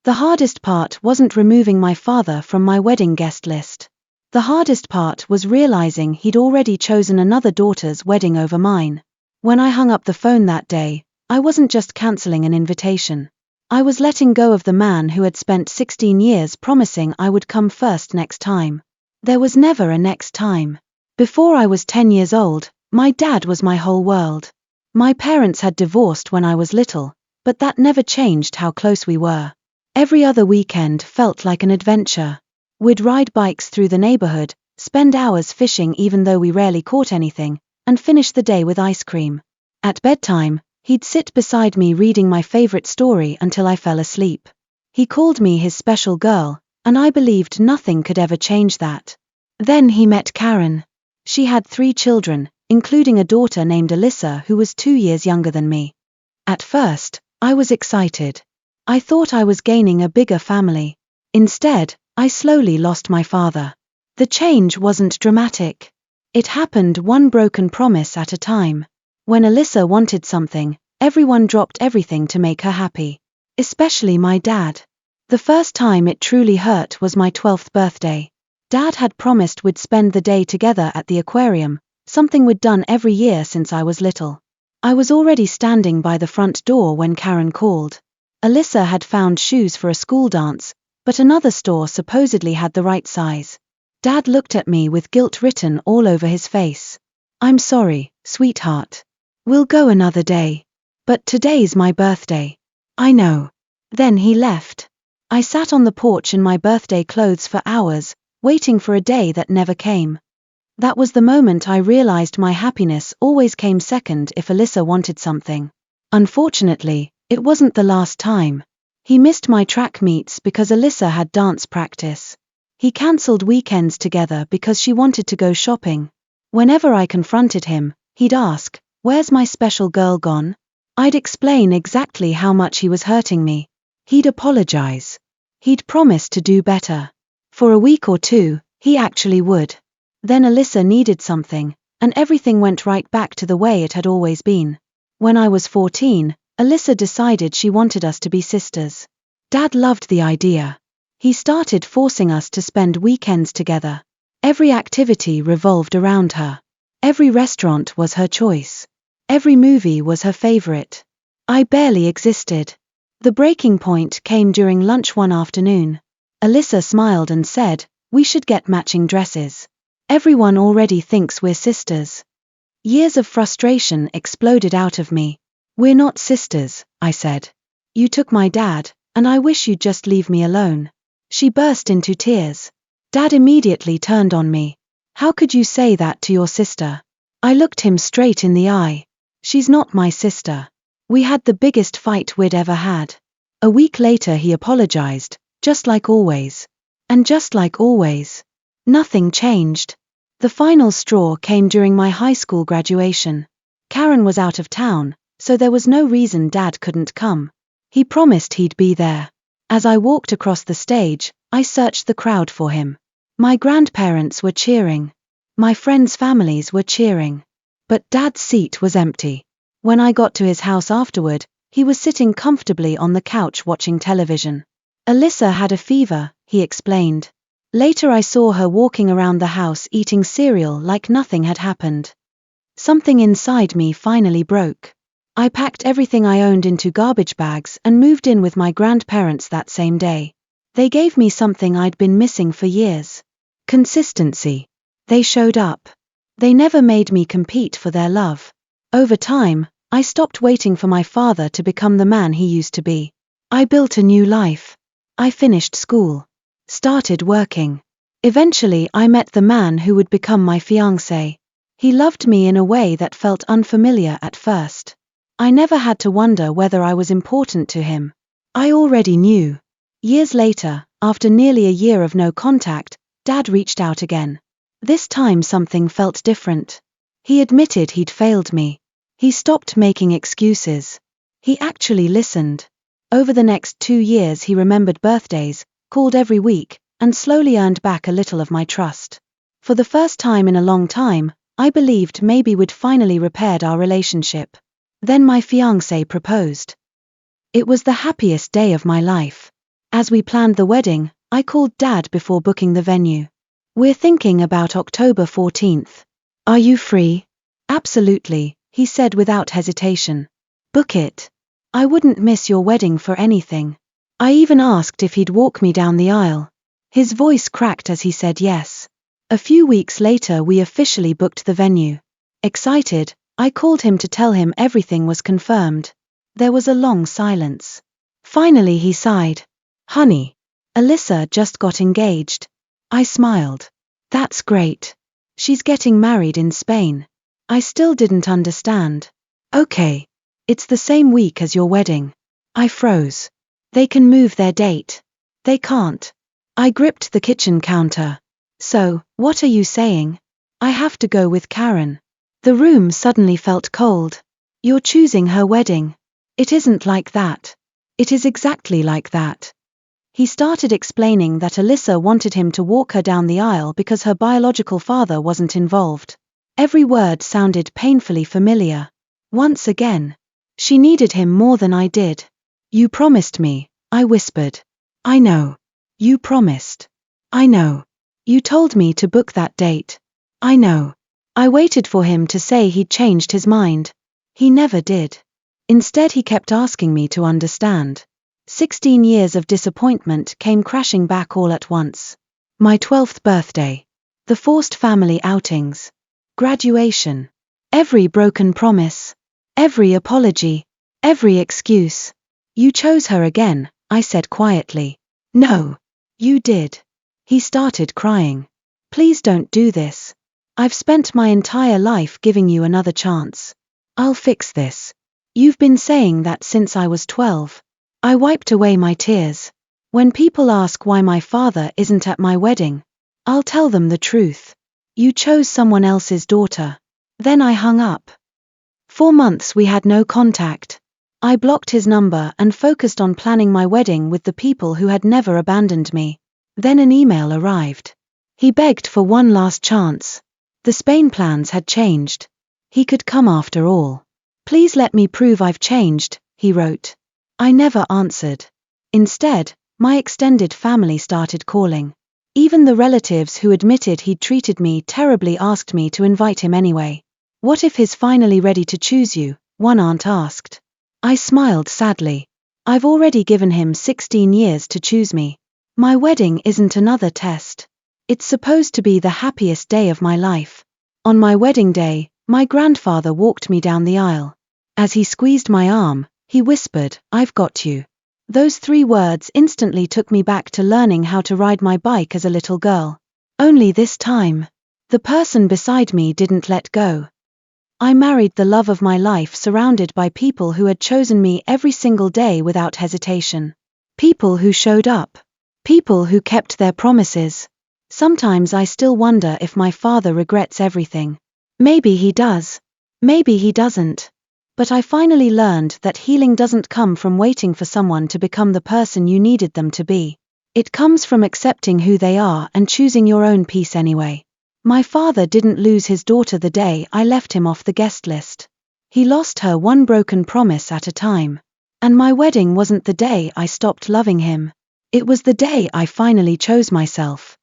The hardest part wasn't removing my father from my wedding guest list. The hardest part was realizing he'd already chosen another daughter's wedding over mine. When I hung up the phone that day, I wasn't just canceling an invitation. I was letting go of the man who had spent 16 years promising I would come first next time. There was never a next time. Before I was 10 years old, my dad was my whole world. My parents had divorced when I was little, but that never changed how close we were. Every other weekend felt like an adventure. We'd ride bikes through the neighborhood, spend hours fishing even though we rarely caught anything, and finish the day with ice cream. At bedtime, he'd sit beside me reading my favorite story until I fell asleep. He called me his special girl, and I believed nothing could ever change that. Then he met Karen. She had 3 children, including a daughter named Alyssa who was 2 years younger than me. At first, I was excited. I thought I was gaining a bigger family. Instead, I slowly lost my father. The change wasn't dramatic. It happened one broken promise at a time. When Alyssa wanted something, everyone dropped everything to make her happy. Especially my dad. The first time it truly hurt was my 12th birthday. Dad had promised we'd spend the day together at the aquarium, something we'd done every year since I was little. I was already standing by the front door when Karen called. Alyssa had found shoes for a school dance, but another store supposedly had the right size. Dad looked at me with guilt written all over his face. "I'm sorry, sweetheart. We'll go another day. But today's my birthday." "I know." Then he left. I sat on the porch in my birthday clothes for hours, waiting for a day that never came. That was the moment I realized my happiness always came second if Alyssa wanted something. Unfortunately, it wasn't the last time. He missed my track meets because Alyssa had dance practice. He cancelled weekends together because she wanted to go shopping. Whenever I confronted him, he'd ask, "Where's my special girl gone?" I'd explain exactly how much he was hurting me. He'd apologize. He'd promise to do better. For a week or 2, he actually would. Then Alyssa needed something, and everything went right back to the way it had always been. When I was 14, Alyssa decided she wanted us to be sisters. Dad loved the idea. He started forcing us to spend weekends together. Every activity revolved around her. Every restaurant was her choice. Every movie was her favorite. I barely existed. The breaking point came during lunch one afternoon. Alyssa smiled and said, "We should get matching dresses. Everyone already thinks we're sisters." Years of frustration exploded out of me. "We're not sisters," I said. "You took my dad, and I wish you'd just leave me alone." She burst into tears. Dad immediately turned on me. "How could you say that to your sister?" I looked him straight in the eye. "She's not my sister." We had the biggest fight we'd ever had. A week later he apologized, just like always. And just like always, nothing changed. The final straw came during my high school graduation. Karen was out of town, so there was no reason Dad couldn't come. He promised he'd be there. As I walked across the stage, I searched the crowd for him. My grandparents were cheering. My friends' families were cheering. But Dad's seat was empty. When I got to his house afterward, he was sitting comfortably on the couch watching television. "Alyssa had a fever," he explained. Later I saw her walking around the house eating cereal like nothing had happened. Something inside me finally broke. I packed everything I owned into garbage bags and moved in with my grandparents that same day. They gave me something I'd been missing for years. Consistency. They showed up. They never made me compete for their love. Over time, I stopped waiting for my father to become the man he used to be. I built a new life. I finished school. Started working. Eventually I met the man who would become my fiancé. He loved me in a way that felt unfamiliar at first. I never had to wonder whether I was important to him. I already knew. Years later, after nearly a year of no contact, Dad reached out again. This time something felt different. He admitted he'd failed me. He stopped making excuses. He actually listened. Over the next 2 years he remembered birthdays, called every week, and slowly earned back a little of my trust. For the first time in a long time, I believed maybe we'd finally repaired our relationship. Then my fiancé proposed. It was the happiest day of my life. As we planned the wedding, I called Dad before booking the venue. We're thinking about October 14th. Are you free? Absolutely, he said without hesitation. Book it. I wouldn't miss your wedding for anything. I even asked if he'd walk me down the aisle. His voice cracked as he said yes. A few weeks later we officially booked the venue. Excited, I called him to tell him everything was confirmed. There was a long silence. Finally he sighed. Honey, Alyssa just got engaged. I smiled. That's great. She's getting married in Spain. I still didn't understand. Okay. It's the same week as your wedding. I froze. They can move their date. They can't. I gripped the kitchen counter. So, what are you saying? I have to go with Karen. The room suddenly felt cold. You're choosing her wedding. It isn't like that. It is exactly like that. He started explaining that Alyssa wanted him to walk her down the aisle because her biological father wasn't involved. Every word sounded painfully familiar. Once again. She needed him more than I did. You promised me, I whispered. I know. You promised. I know. You told me to book that date. I know. I waited for him to say he'd changed his mind. He never did. Instead he kept asking me to understand. 16 years of disappointment came crashing back all at once. My 12th birthday. The forced family outings. Graduation. Every broken promise. Every apology. Every excuse. You chose her again, I said quietly. No. You did. He started crying. Please don't do this. I've spent my entire life giving you another chance. I'll fix this. You've been saying that since I was 12. I wiped away my tears. When people ask why my father isn't at my wedding, I'll tell them the truth. You chose someone else's daughter. Then I hung up. 4 months we had no contact. I blocked his number and focused on planning my wedding with the people who had never abandoned me. Then an email arrived. He begged for one last chance. The Spain plans had changed. He could come after all. Please let me prove I've changed, he wrote. I never answered. Instead, my extended family started calling. Even the relatives who admitted he'd treated me terribly asked me to invite him anyway. What if he's finally ready to choose you? One aunt asked. I smiled sadly. I've already given him 16 years to choose me. My wedding isn't another test. It's supposed to be the happiest day of my life. On my wedding day, my grandfather walked me down the aisle. As he squeezed my arm, he whispered, I've got you. Those 3 words instantly took me back to learning how to ride my bike as a little girl. Only this time, the person beside me didn't let go. I married the love of my life surrounded by people who had chosen me every single day without hesitation. People who showed up. People who kept their promises. Sometimes I still wonder if my father regrets everything. Maybe he does. Maybe he doesn't. But I finally learned that healing doesn't come from waiting for someone to become the person you needed them to be. It comes from accepting who they are and choosing your own peace anyway. My father didn't lose his daughter the day I left him off the guest list. He lost her one broken promise at a time. And my wedding wasn't the day I stopped loving him. It was the day I finally chose myself.